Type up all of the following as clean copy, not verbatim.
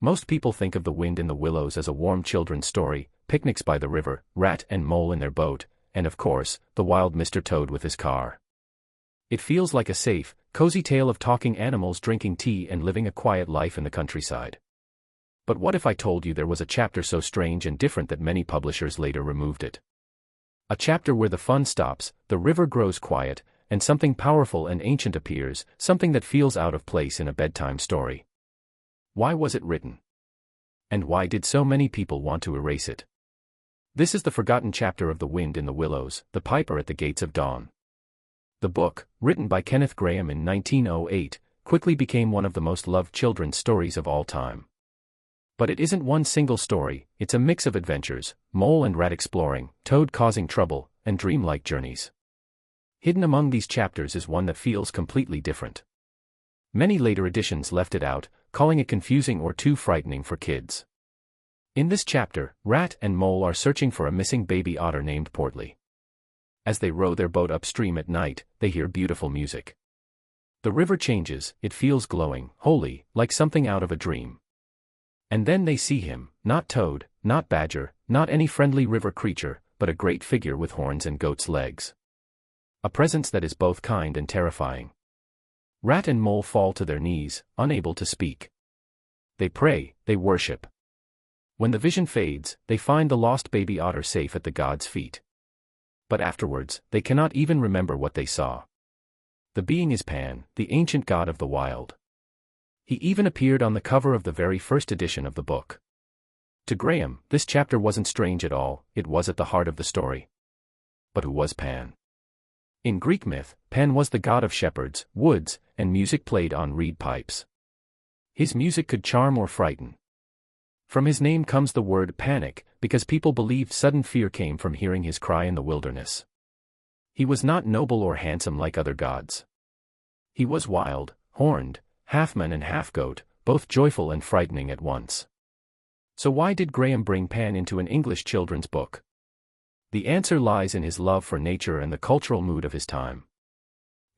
Most people think of The Wind in the Willows as a warm children's story, picnics by the river, Rat and Mole in their boat, and of course, the wild Mr. Toad with his car. It feels like a safe, cozy tale of talking animals drinking tea and living a quiet life in the countryside. But what if I told you there was a chapter so strange and different that many publishers later removed it? A chapter where the fun stops, the river grows quiet, and something powerful and ancient appears, something that feels out of place in a bedtime story. Why was it written? And why did so many people want to erase it? This is the forgotten chapter of The Wind in the Willows, The Piper at the Gates of Dawn. The book, written by Kenneth Grahame in 1908, quickly became one of the most loved children's stories of all time. But it isn't one single story, it's a mix of adventures, mole and rat exploring, toad causing trouble, and dreamlike journeys. Hidden among these chapters is one that feels completely different. Many later editions left it out, calling it confusing or too frightening for kids. In this chapter, Rat and Mole are searching for a missing baby otter named Portly. As they row their boat upstream at night, they hear beautiful music. The river changes, it feels glowing, holy, like something out of a dream. And then they see him, not Toad, not Badger, not any friendly river creature, but a great figure with horns and goat's legs. A presence that is both kind and terrifying. Rat and Mole fall to their knees, unable to speak. They pray, they worship. When the vision fades, they find the lost baby otter safe at the god's feet. But afterwards, they cannot even remember what they saw. The being is Pan, the ancient god of the wild. He even appeared on the cover of the very first edition of the book. To Grahame, this chapter wasn't strange at all, it was at the heart of the story. But who was Pan? In Greek myth, Pan was the god of shepherds, woods, and music played on reed pipes. His music could charm or frighten. From his name comes the word panic, because people believed sudden fear came from hearing his cry in the wilderness. He was not noble or handsome like other gods. He was wild, horned, half-man and half-goat, both joyful and frightening at once. So why did Grahame bring Pan into an English children's book? The answer lies in his love for nature and the cultural mood of his time.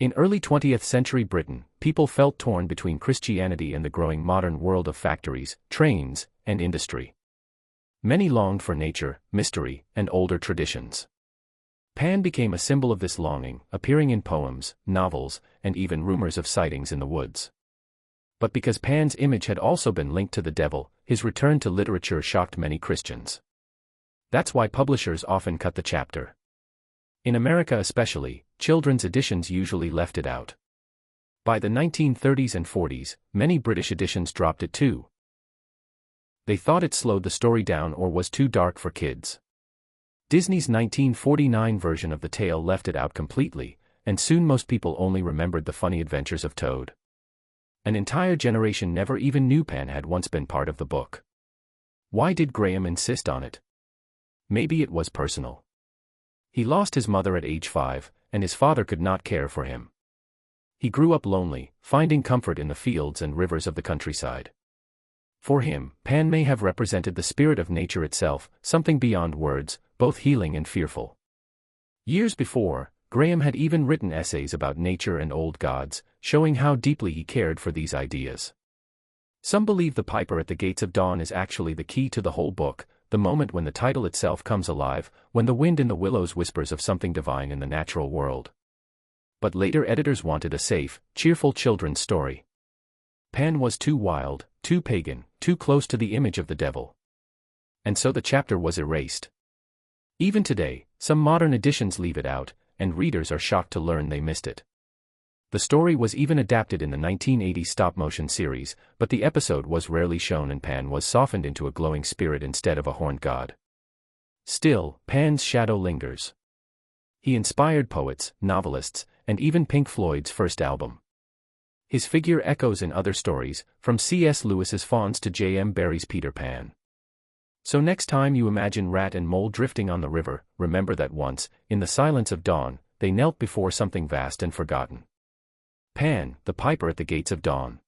In early 20th century Britain, people felt torn between Christianity and the growing modern world of factories, trains, and industry. Many longed for nature, mystery, and older traditions. Pan became a symbol of this longing, appearing in poems, novels, and even rumors of sightings in the woods. But because Pan's image had also been linked to the devil, his return to literature shocked many Christians. That's why publishers often cut the chapter. In America especially, children's editions usually left it out. By the 1930s and 40s, many British editions dropped it too. They thought it slowed the story down or was too dark for kids. Disney's 1949 version of the tale left it out completely, and soon most people only remembered the funny adventures of Toad. An entire generation never even knew Pan had once been part of the book. Why did Grahame insist on it? Maybe it was personal. He lost his mother at age 5, and his father could not care for him. He grew up lonely, finding comfort in the fields and rivers of the countryside. For him, Pan may have represented the spirit of nature itself, something beyond words, both healing and fearful. Years before, Grahame had even written essays about nature and old gods, showing how deeply he cared for these ideas. Some believe The Piper at the Gates of Dawn is actually the key to the whole book, the moment when the title itself comes alive, when the wind in the willows whispers of something divine in the natural world. But later editors wanted a safe, cheerful children's story. Pan was too wild, too pagan, too close to the image of the devil. And so the chapter was erased. Even today, some modern editions leave it out, and readers are shocked to learn they missed it. The story was even adapted in the 1980 stop-motion series, but the episode was rarely shown and Pan was softened into a glowing spirit instead of a horned god. Still, Pan's shadow lingers. He inspired poets, novelists, and even Pink Floyd's first album. His figure echoes in other stories, from C.S. Lewis's Fawns to J.M. Barrie's Peter Pan. So next time you imagine Rat and Mole drifting on the river, remember that once, in the silence of dawn, they knelt before something vast and forgotten. Pan, the Piper at the Gates of Dawn.